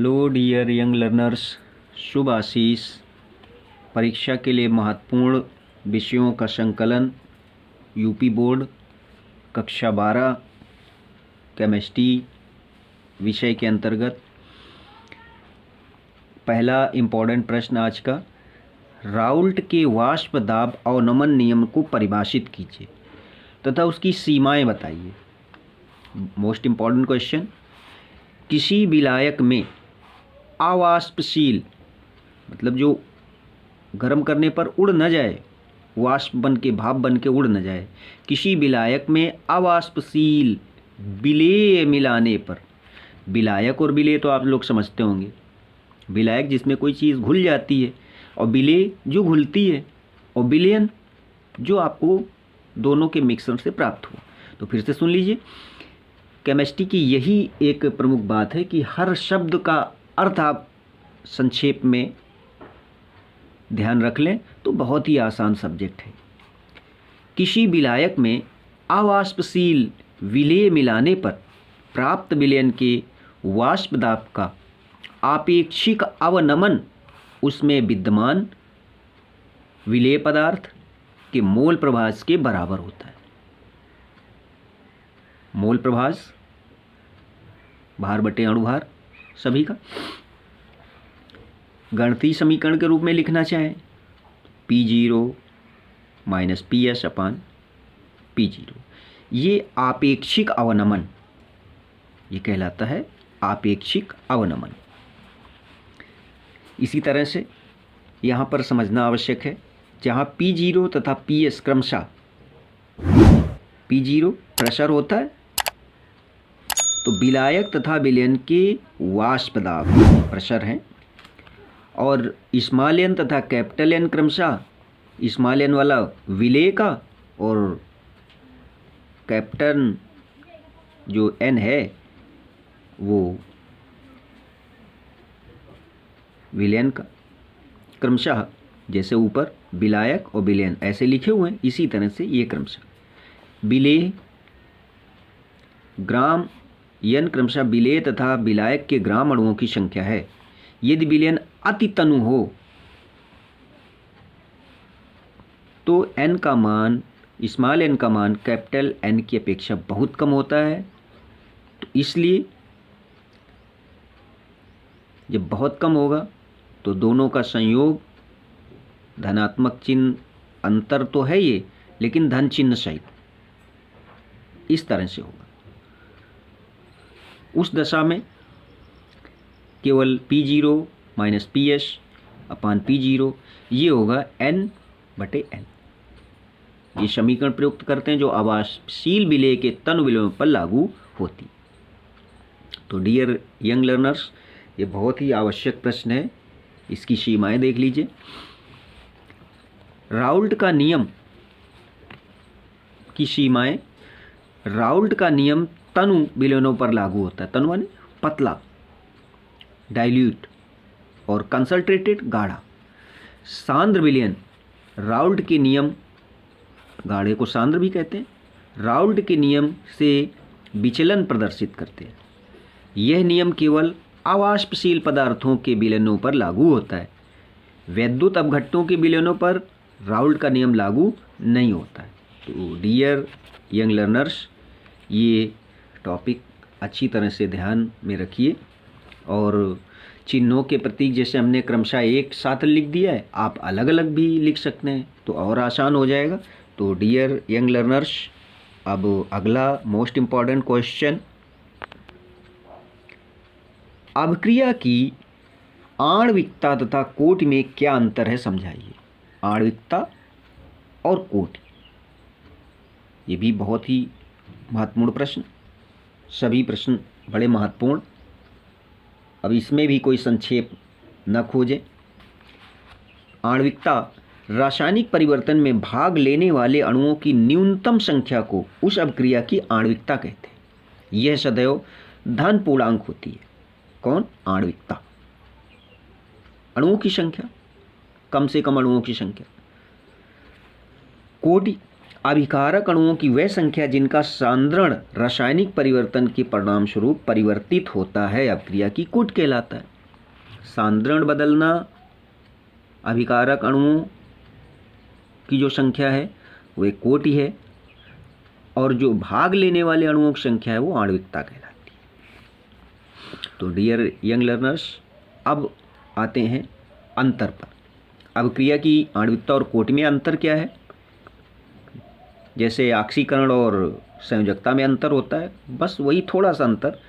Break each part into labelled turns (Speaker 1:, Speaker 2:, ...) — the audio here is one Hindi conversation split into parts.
Speaker 1: हेलो डियर यंग लर्नर्स, शुभ आशीष। परीक्षा के लिए महत्वपूर्ण विषयों का संकलन यूपी बोर्ड कक्षा 12 केमिस्ट्री विषय के अंतर्गत। पहला इम्पोर्टेंट प्रश्न आज का, राउल्ट के वाष्प दाब अवनमन नियम को परिभाषित कीजिए तथा उसकी सीमाएं बताइए। मोस्ट इम्पॉर्टेंट क्वेश्चन, किसी विलायक में अवाष्पशील मतलब जो गर्म करने पर उड़ न जाए, वाष्प बन के भाप बन के उड़ न जाए, किसी विलायक में अवाष्पशील विलेय मिलाने पर, विलायक और विलेय तो आप लोग समझते होंगे, विलायक जिसमें कोई चीज़ घुल जाती है और विलेय जो घुलती है, और विलयन जो आपको दोनों के मिश्रण से प्राप्त हो। तो फिर से सुन लीजिए, केमिस्ट्री की यही एक प्रमुख बात है कि हर शब्द का अर्थ आप संक्षेप में ध्यान रख लें तो बहुत ही आसान सब्जेक्ट है। किसी विलायक में अवाष्पशील विलेय मिलाने पर प्राप्त विलयन के वाष्प दाब का आपेक्षिक अवनमन उसमें विद्यमान विलेय पदार्थ के मोल प्रभास के बराबर होता है। मोल प्रभास भार बटे अणुभार सभी का गणितीय समीकरण के रूप में लिखना चाहें P0 - PS/P0, ये आपेक्षिक अवनमन, ये कहलाता है आपेक्षिक अवनमन। इसी तरह से यहाँ पर समझना आवश्यक है, जहाँ P0 तथा PS क्रमशः, P0 प्रेशर होता है तो विलायक तथा विलयन के वाष्प दाब प्रेशर हैं, और स्मॉल एन तथा कैपिटल एन क्रमशः स्मॉल एन वाला विलेय का और कैपिटल जो एन है वो विलयन का, क्रमशः जैसे ऊपर विलायक और विलयन ऐसे लिखे हुए हैं, इसी तरह से ये क्रमशः विलेय ग्राम यन क्रमशः विलेय तथा विलायक के ग्राम अणुओं की संख्या है। यदि विलयन अति तनु हो तो n का मान, स्मॉल n का मान कैपिटल N की अपेक्षा बहुत कम होता है। तो इसलिए जब बहुत कम होगा तो दोनों का संयोग, धनात्मक चिन्ह अंतर तो है ये, लेकिन धन चिन्ह सहित इस तरह से होगा। उस दशा में केवल P0 - PS/P0 ये होगा N/N। ये समीकरण प्रयुक्त करते हैं जो अवाष्पशील विलेय के तनु विलयन पर लागू होती। तो डियर यंग लर्नर्स, ये बहुत ही आवश्यक प्रश्न है, इसकी सीमाएं देख लीजिए। राउल्ट का नियम की सीमाएं, राउल्ट का नियम तनु विलयनों पर लागू होता है। तनु माने पतला, डाइल्यूट, और कंसंट्रेटेड गाढ़ा। सांद्र विलयन राउल्ट के नियम, गाढ़े को सांद्र भी कहते हैं, राउल्ट के नियम से विचलन प्रदर्शित करते हैं। यह नियम केवल अवाष्पशील पदार्थों के विलयनों पर लागू होता है। वैद्युत अपघट्टों के विलयनों पर राउल्ट का नियम लागू नहीं होता है। तो डियर यंग लर्नर्स, ये टॉपिक अच्छी तरह से ध्यान में रखिए, और चिन्हों के प्रतीक जैसे हमने क्रमशः एक साथ लिख दिया है, आप अलग अलग भी लिख सकते हैं तो और आसान हो जाएगा। तो डियर यंग लर्नर्स, अब अगला मोस्ट इम्पॉर्टेंट क्वेश्चन, अभिक्रिया की आणविकता तथा कोटि में क्या अंतर है समझाइए। आणविकता और कोटि, ये भी बहुत ही महत्वपूर्ण प्रश्न, सभी प्रश्न बड़े महत्वपूर्ण। अब इसमें भी कोई संक्षेप न खोजें। आणविकता रासायनिक परिवर्तन में भाग लेने वाले अणुओं की न्यूनतम संख्या को उस अभिक्रिया की आणविकता कहते हैं। यह सदैव धन पूर्णांक होती है। कौन? आणविकता। अणुओं की संख्या, कम से कम अणुओं की संख्या। कोटि अभिकारक अणुओं की वह संख्या जिनका सांद्रण रासायनिक परिवर्तन के परिणाम स्वरूप परिवर्तित होता है, अभिक्रिया की कोटि कहलाता है। सांद्रण बदलना अभिकारक अणुओं की जो संख्या है वो एक कोटि है, और जो भाग लेने वाले अणुओं की संख्या है वो आणविकता कहलाती है। तो डियर यंग लर्नर्स, अब आते हैं अंतर पर। अभिक्रिया की आणविकता और कोटि में अंतर क्या है? जैसे ऑक्सीकरण और संयोजकता में अंतर होता है, बस वही थोड़ा सा अंतर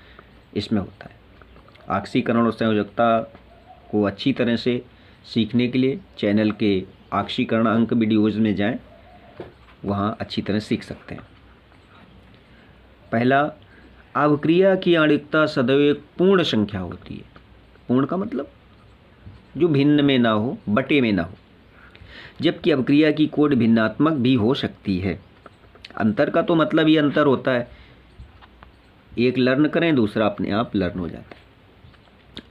Speaker 1: इसमें होता है। ऑक्सीकरण और संयोजकता को अच्छी तरह से सीखने के लिए चैनल के ऑक्सीकरण अंक वीडियोज़ में जाएं, वहाँ अच्छी तरह सीख सकते हैं। पहला, अभिक्रिया की आणविकता सदैव एक पूर्ण संख्या होती है। पूर्ण का मतलब जो भिन्न में ना हो, बटे में ना हो, जबकि अभिक्रिया की कोटि भिन्नात्मक भी हो सकती है। अंतर का तो मतलब ये अंतर होता है, एक लर्न करें दूसरा अपने आप लर्न हो जाता है।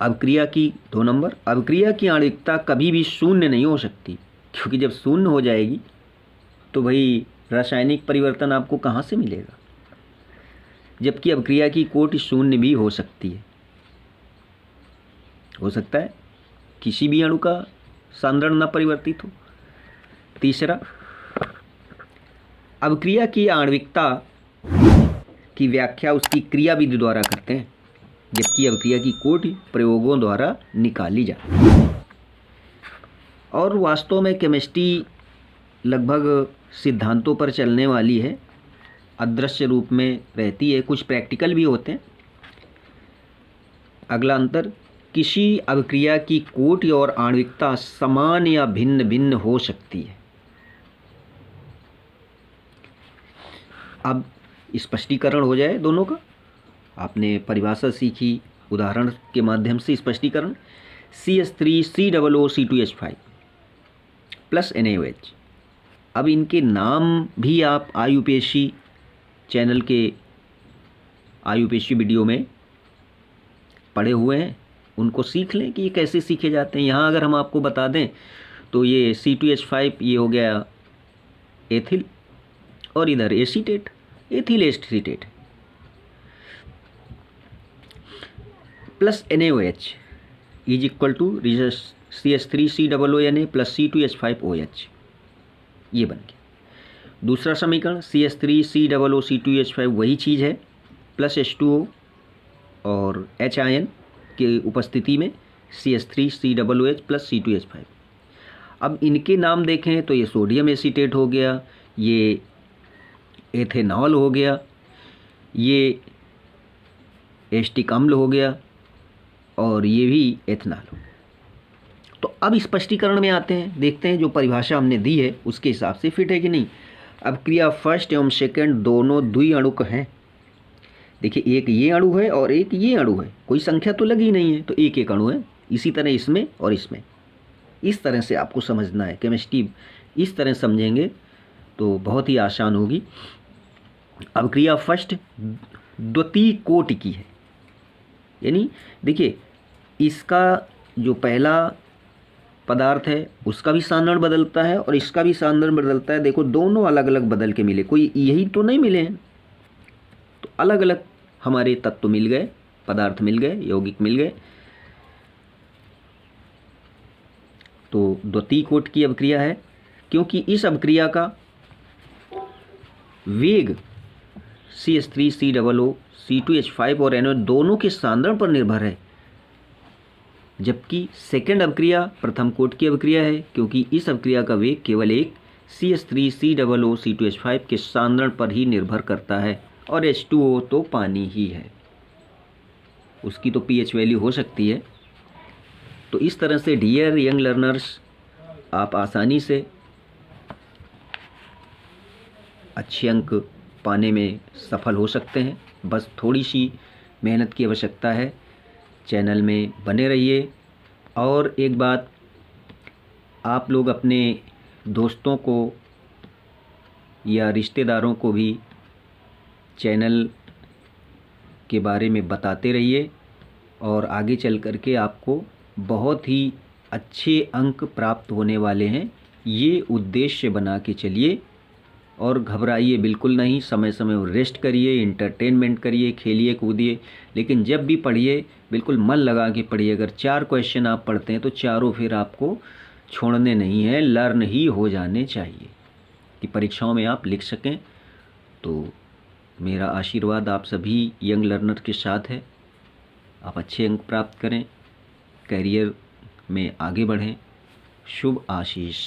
Speaker 1: अभिक्रिया की 2 नंबर, अभिक्रिया की आणविकता कभी भी शून्य नहीं हो सकती, क्योंकि जब शून्य हो जाएगी तो भाई रासायनिक परिवर्तन आपको कहाँ से मिलेगा। जबकि अभिक्रिया की कोटि शून्य भी हो सकती है। हो सकता है किसी भी अणु का सांद्रण न परिवर्तित हो। तीसरा, अभिक्रिया की आणविकता की व्याख्या उसकी क्रियाविधि द्वारा करते हैं, जबकि अभिक्रिया की कोटि प्रयोगों द्वारा निकाली जाती है। और वास्तव में केमिस्ट्री लगभग सिद्धांतों पर चलने वाली है, अदृश्य रूप में रहती है, कुछ प्रैक्टिकल भी होते हैं। अगला अंतर, किसी अभिक्रिया की कोटि और आणविकता समान या भिन्न भिन्न हो सकती है। अब स्पष्टीकरण हो जाए दोनों का। आपने परिभाषा सीखी, उदाहरण के माध्यम से स्पष्टीकरण। CH3COO2H5 plus NaOH। अब इनके नाम भी आप आयुपेशी चैनल के आयुपेशी वीडियो में पढ़े हुए हैं, उनको सीख लें कि ये कैसे सीखे जाते हैं। यहाँ अगर हम आपको बता दें तो ये C2H5 ये हो गया एथिल, और इधर acetate, ethyl acetate plus NaOH is equal to CH3COONA plus C2H5OH, ये बन गया। दूसरा समीकरण CH3COO2H5 वही चीज़ है, प्लस H2O और H आयन की उपस्थिति में CH3COOH प्लस C2H5। अब इनके नाम देखें तो ये सोडियम एसीटेट हो गया, ये एथेनॉल हो गया, ये एस्टिक अम्ल हो गया, और ये भी एथनॉल हो गया। तो अब स्पष्टीकरण में आते हैं, देखते हैं जो परिभाषा हमने दी है उसके हिसाब से फिट है कि नहीं। अब क्रिया फर्स्ट एवं सेकंड दोनों द्विअणुक हैं। देखिए, एक ये अणु है और एक ये अणु है, कोई संख्या तो लगी नहीं है, तो एक एक अणु है। इसी तरह इसमें और इसमें, इस तरह से आपको समझना है। केमिस्ट्री इस तरह समझेंगे तो बहुत ही आसान होगी। अब क्रिया फर्स्ट द्वितीय कोटि की है, यानी देखिए इसका जो पहला पदार्थ है उसका भी सांद्रण बदलता है और इसका भी सांद्रण बदलता है। देखो दोनों अलग अलग बदल के मिले, कोई यही तो नहीं मिले हैं, तो अलग अलग हमारे तत्व मिल गए, पदार्थ मिल गए, यौगिक मिल गए। तो द्वितीय कोटि की अभिक्रिया है, क्योंकि इस अभिक्रिया का वेग CH3COO C2H5 और NO दोनों के सांद्रण पर निर्भर है, जबकि सेकेंड अभिक्रिया प्रथम कोटि की अभिक्रिया है, क्योंकि इस अभिक्रिया का वेग केवल एक CH3COO C2H5 के सांद्रण पर ही निर्भर करता है, और H2O तो पानी ही है, उसकी तो pH वैल्यू हो सकती है। तो इस तरह से डियर यंग लर्नर्स, आप आसानी से अच्छे अंक पाने में सफल हो सकते हैं। बस थोड़ी सी मेहनत की आवश्यकता है। चैनल में बने रहिए। और एक बात, आप लोग अपने दोस्तों को या रिश्तेदारों को भी चैनल के बारे में बताते रहिए, और आगे चल कर के आपको बहुत ही अच्छे अंक प्राप्त होने वाले हैं। ये उद्देश्य बना के चलिए। और घबराइए बिल्कुल नहीं, समय समय पर रेस्ट करिए, इंटरटेनमेंट करिए, खेलिए कूदिए, लेकिन जब भी पढ़िए बिल्कुल मन लगा के पढ़िए। अगर 4 क्वेश्चन आप पढ़ते हैं तो चारों फिर आपको छोड़ने नहीं हैं, लर्न ही हो जाने चाहिए कि परीक्षाओं में आप लिख सकें। तो मेरा आशीर्वाद आप सभी यंग लर्नर के साथ है। आप अच्छे अंक प्राप्त करें, करियर में आगे बढ़ें। शुभ आशीष।